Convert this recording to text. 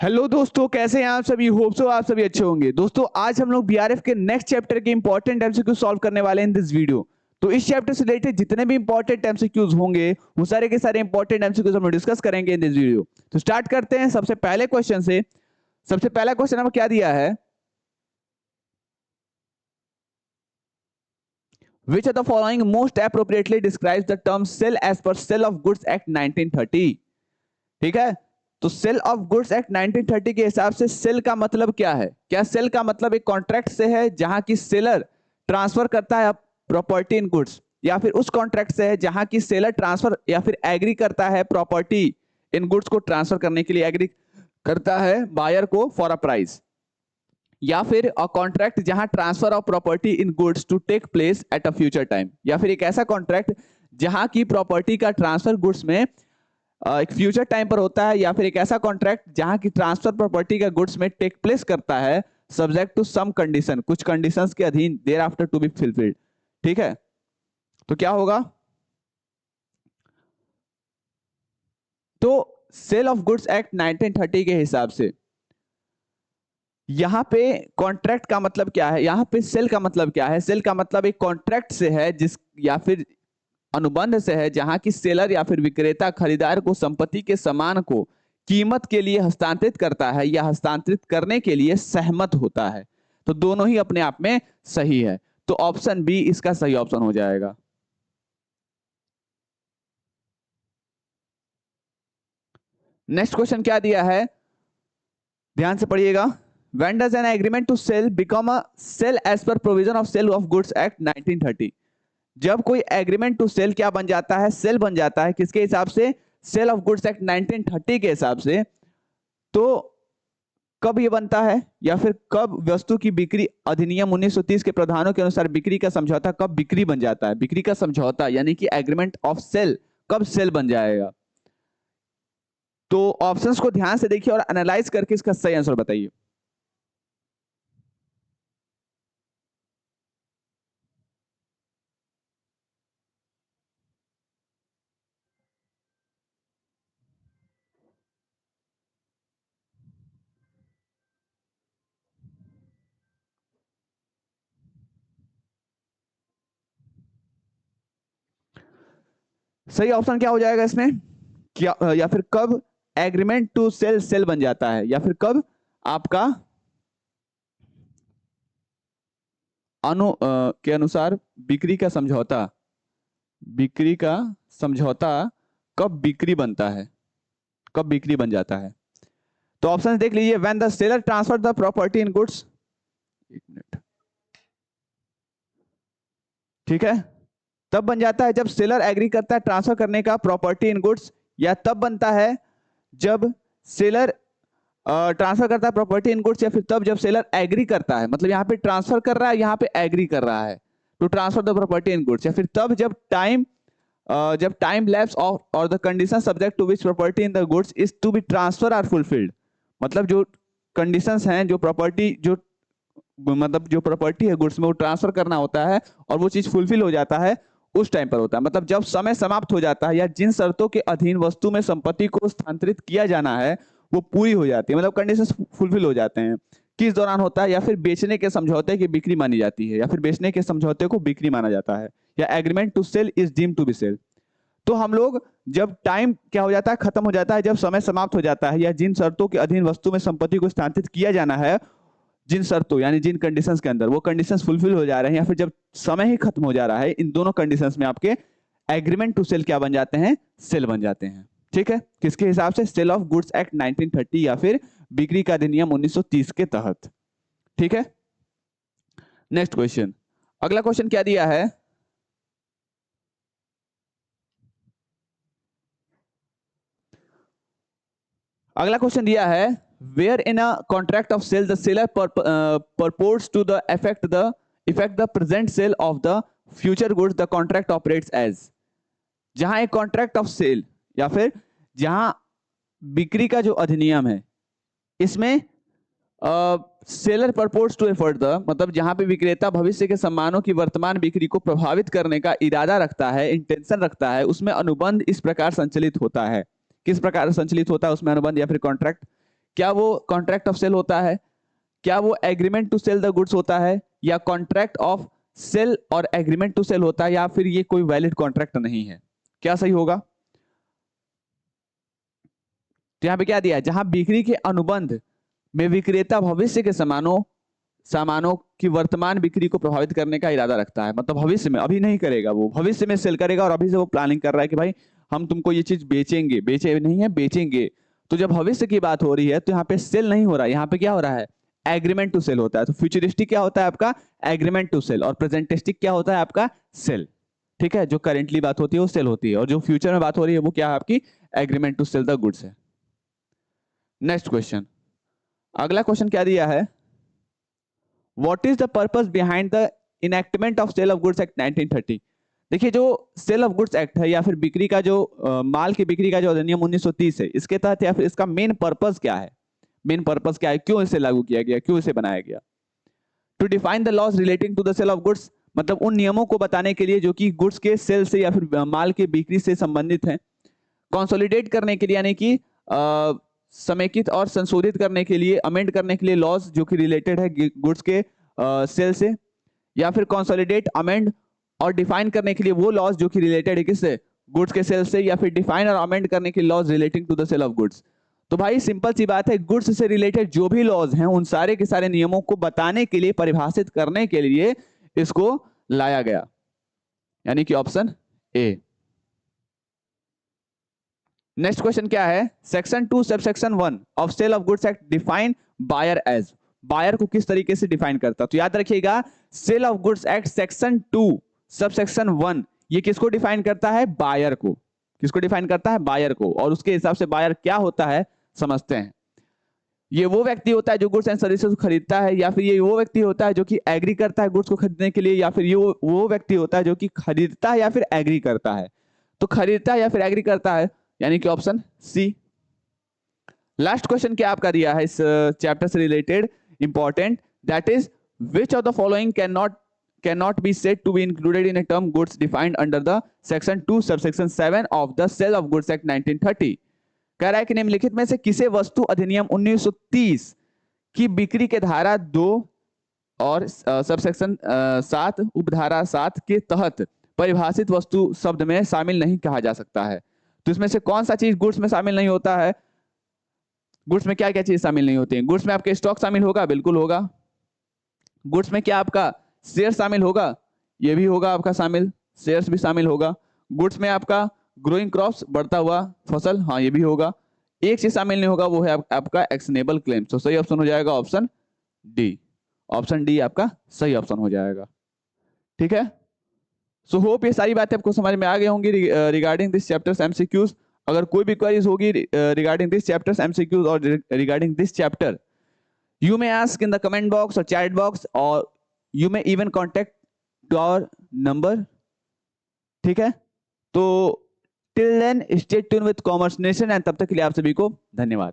Hello दोस्तों, कैसे हैं आप सभी। होप सो आप सभी अच्छे होंगे। दोस्तों आज हम लोग बीआरएफ के नेक्स्ट चैप्टर के इंपॉर्टेंट एमसीक्यू सॉल्व करने वाले हैं इन दिस वीडियो। तो इस चैप्टर से रिलेटेड जितने भी इंपॉर्टेंट एमसीक्यूज होंगे वो सारे के सारे इंपॉर्टेंट एमसीक्यूज हम डिस्कस करेंगे इन दिस वीडियो। तो स्टार्ट करते हैं सबसे पहले क्वेश्चन से। सबसे पहला क्वेश्चन हमें क्या दिया है, which of the following most appropriately describes the term sale as per Sale of Goods Act 1930। ठीक है, तो सेल ऑफ गुड्स एक्ट 1930 के हिसाब से सेल का मतलब क्या है। क्या सेल का मतलब एक कॉन्ट्रैक्ट से है जहां की सेलर ट्रांसफर करता है प्रॉपर्टी इन गुड्स, या फिर उस कॉन्ट्रैक्ट से है जहां की सेलर ट्रांसफर या फिर एग्री करता है प्रॉपर्टी इन गुड्स को ट्रांसफर करने के लिए एग्री करता है बायर को फॉर अ प्राइस, या फिर अ कॉन्ट्रैक्ट जहां transfer of property in goods to take place at a future time, या फिर एक ऐसा कॉन्ट्रैक्ट जहां की प्रॉपर्टी का ट्रांसफर गुड्स में एक फ्यूचर टाइम पर होता है, या फिर एक ऐसा कॉन्ट्रैक्ट जहां की ट्रांसफर प्रॉपर्टी का गुड्स में टेक प्लेस करता है सब्जेक्ट टू सम कंडीशन, कुछ कंडीशंस के अधीन, thereafter to be fulfilled. ठीक है, तो क्या होगा, तो सेल ऑफ गुड्स एक्ट 1930 के हिसाब से यहां पे कॉन्ट्रैक्ट का मतलब क्या है, यहां पे सेल का मतलब क्या है। सेल का मतलब एक कॉन्ट्रैक्ट से है जिस, या फिर अनुबंध से है जहां की सेलर या फिर विक्रेता खरीदार को संपत्ति के सामान को कीमत के लिए हस्तांतरित करता है या हस्तांतरित करने के लिए सहमत होता है। तो दोनों ही अपने आप में सही है, तो ऑप्शन बी इसका सही ऑप्शन हो जाएगा। नेक्स्ट क्वेश्चन क्या दिया है, ध्यान से पढ़िएगा। When does an agreement to sell become a sell as per provision of Sale of Goods Act 1930? जब कोई एग्रीमेंट टू सेल क्या बन जाता है, सेल बन जाता है, किसके हिसाब से, सेल ऑफ गुड्स एक्ट 1930 के हिसाब से। तो कब ये बनता है, या फिर कब वस्तु की बिक्री अधिनियम 1930 के प्रावधानों के अनुसार बिक्री का समझौता कब बिक्री बन जाता है, बिक्री का समझौता यानी कि एग्रीमेंट ऑफ सेल कब सेल बन जाएगा। तो ऑप्शंस को ध्यान से देखिए और एनालाइज करके इसका सही आंसर बताइए। सही ऑप्शन क्या हो जाएगा इसमें, क्या या फिर कब एग्रीमेंट टू सेल सेल बन जाता है, या फिर कब आपका के अनुसार बिक्री का समझौता, बिक्री का समझौता कब बिक्री बनता है, कब बिक्री बन जाता है। तो ऑप्शन देख लीजिए। When the seller transfer the property in goods, एक मिनट, ठीक है, तब बन जाता है जब सेलर एग्री करता है ट्रांसफर करने का प्रॉपर्टी इन गुड्स, या तब बनता है जब सेलर ट्रांसफर करता है प्रॉपर्टी इन गुड्स, या फिर तब जब सेलर एग्री करता है, मतलब यहाँ पे ट्रांसफर कर रहा है, यहाँ पे एग्री कर रहा है to transfer the property in goods, या फिर तब जब टाइम लैप्स और the condition subject to which property in the goods is to be transfer are fulfilled. मतलब जो कंडीशंस हैं, जो प्रॉपर्टी जो मतलब जो प्रॉपर्टी है गुड्स में वो ट्रांसफर करना होता है और वो चीज फुलफिल हो जाता है उस टाइम पर होता है। मतलब जब समय समाप्त हो जाता है या जिन शर्तों के अधीन वस्तु में संपत्ति को स्थानांतरित किया जाना है वो पूरी हो जाती है, मतलब कंडीशंस फुलफिल हो जाते हैं, किस दौरान होता है, या फिर बेचने के समझौते की बिक्री मानी जाती है, या फिर बेचने के समझौते को बिक्री माना जाता है, या agreement to sell is deemed to be sale. तो हम लोग जब टाइम क्या हो जाता है, खत्म हो जाता है, जब समय समाप्त हो जाता है या जिन शर्तों के अधीन वस्तु में संपत्ति को स्थानांतरित किया जाना है, जिन शर्तों यानी जिन कंडीशंस के अंदर वो कंडीशंस फुलफिल हो जा रहे हैं, या फिर जब समय ही खत्म हो जा रहा है, इन दोनों कंडीशंस में आपके एग्रीमेंट टू सेल क्या बन जाते हैं, सेल बन जाते हैं। ठीक है, किसके हिसाब से, सेल ऑफ गुड्स एक्ट 1930 या फिर बिक्री का अधिनियम 1930 के तहत। ठीक है, नेक्स्ट क्वेश्चन, अगला क्वेश्चन क्या दिया है, अगला क्वेश्चन दिया है, where in a contract of sale the seller purports to the effect the present sale of the future goods the contract operates as। जहां एक कॉन्ट्रैक्ट ऑफ सेल या फिर जहां बिक्री का जो अधिनियम है इसमें seller purports to effort the, मतलब जहां पे विक्रेता भविष्य के सामानों की वर्तमान बिक्री को प्रभावित करने का इरादा रखता है, इंटेंशन रखता है, उसमें अनुबंध इस प्रकार संचालित होता है। किस प्रकार संचालित होता है उसमें अनुबंध या फिर कॉन्ट्रैक्ट, क्या वो कॉन्ट्रैक्ट ऑफ सेल होता है, क्या वो agreement to sell the goods होता है, या कॉन्ट्रैक्ट ऑफ सेल और एग्रीमेंट टू सेल होता है, या फिर ये कोई वैलिड कॉन्ट्रैक्ट नहीं है? क्या सही होगा? तो यहां पे क्या दिया है, जहां बिक्री के अनुबंध में विक्रेता भविष्य के सामानों की वर्तमान बिक्री को प्रभावित करने का इरादा रखता है, मतलब भविष्य में, अभी नहीं करेगा, वो भविष्य में सेल करेगा और अभी से वो प्लानिंग कर रहा है कि भाई हम तुमको ये चीज बेचेंगे, बेचे नहीं है बेचेंगे। तो जब भविष्य की बात हो रही है तो यहाँ पे सेल नहीं हो रहा है, यहाँ पे क्या हो रहा है, एग्रीमेंट टू सेल होता है। तो फ्यूचरिस्टिक क्या होता है आपका, एग्रीमेंट टू सेल, और प्रेजेंटिस्टिक क्या होता है आपका, सेल। ठीक है, जो करेंटली बात होती है वो सेल होती है, और जो फ्यूचर में बात हो रही है वो क्या है आपकी, agreement to sell the goods है। नेक्स्ट क्वेश्चन, अगला क्वेश्चन क्या दिया है, what is the purpose behind the enactment of sale of goods act 1930? देखिए, जो सेल ऑफ गुड्स एक्ट है या फिर बिक्री का जो माल की बिक्री का जो अधिनियम 1930 है, इसके तहत या फिर इसका मेन पर्पस क्या है, मेन पर्पस क्या है, क्यों इसे लागू किया गया, क्यों इसे बनाया गया? To define the laws relating to the sale of goods, मतलब उन नियमों को बताने के लिए जो कि गुड्स के सेल से या फिर माल के बिक्री से संबंधित हैं। कंसोलिडेट करने के लिए, यानी कि समेकित और संशोधित करने के लिए, अमेंड करने के लिए लॉज जो कि रिलेटेड है गुड्स के सेल से, या फिर कंसोलिडेट, अमेंड और डिफाइन करने के लिए वो लॉज जो कि रिलेटेड है किससे, गुड्स के सेल से, या फिर डिफाइन और अमेंड करने के laws relating to the sale of goods. तो भाई सिंपल सी बात है, गुड्स से रिलेटेड जो भी लॉज हैं उन सारे के सारे नियमों को बताने के लिए, परिभाषित करने के लिए इसको लाया गया, यानी कि ऑप्शन ए। नेक्स्ट क्वेश्चन क्या है, section 2 subsection 1 of sale of goods act define buyer as, buyer को किस तरीके से डिफाइन करता है? तो याद रखिएगा, sale of goods act section 2 subsection 1 ये किसको डिफाइन करता है, बायर को। किसको डिफाइन करता है, बायर को। और उसके हिसाब से बायर क्या होता है समझते हैं। ये वो व्यक्ति होता है जो गुड्स एंड सर्विसेज खरीदता है, या फिर ये वो व्यक्ति होता है जो कि एग्री करता है गुड्स को खरीदने के लिए, या फिर ये वो व्यक्ति होता है जो कि खरीदता है या फिर एग्री करता है। तो खरीदता है या फिर एग्री करता है, यानी कि ऑप्शन सी। लास्ट क्वेश्चन क्या आपका दिया है इस चैप्टर से related important, that is which of the following cannot be said to be included in a term goods defined under the section 2 subsection 7 of the sale of goods act 1930? कह रहा है कि निम्नलिखित में से किसे वस्तु अधिनियम 1930 की बिक्री के धारा 2 और सबसेक्शन 7 उपधारा 7 के तहत परिभाषित वस्तु शब्द में शामिल नहीं कहा जा सकता है? तो इसमें से कौन सा चीज गुड्स में शामिल नहीं होता है? गुड्स में क्या क्या चीज शामिल नहीं होती है? गुड्स में आपके स्टॉक शामिल होगा, बिल्कुल होगा। गुड्स में क्या आपका शेयर शामिल होगा, ये भी होगा आपका शामिल, शेयर्स भी शामिल होगा। गुड्स में आपका ग्रोइंग क्रॉप्स, बढ़ता हुआ फसल, हाँ ये भी होगा। एक चीज शामिल नहीं होगा, वो है आपका एक्शनेबल क्लेम। तो सही ऑप्शन हो जाएगा ऑप्शन डी। ऑप्शन डी आपका सही ऑप्शन हो जाएगा। ठीक है, सो होप ये सारी बातें आपको समझ में आ गई होंगी रिगार्डिंग दिस चैप्टर्स एमसीक्यूज। अगर कोई भी क्वेरीज होगी रिगार्डिंग दिस चैप्टर्स एमसीक्यूज और regarding this chapter, you may ask in the comment box or chat box, or you may even contact to our number. ठीक है, तो till then stay tuned with Commerce Nation, and तब तक के लिए आप सभी को धन्यवाद।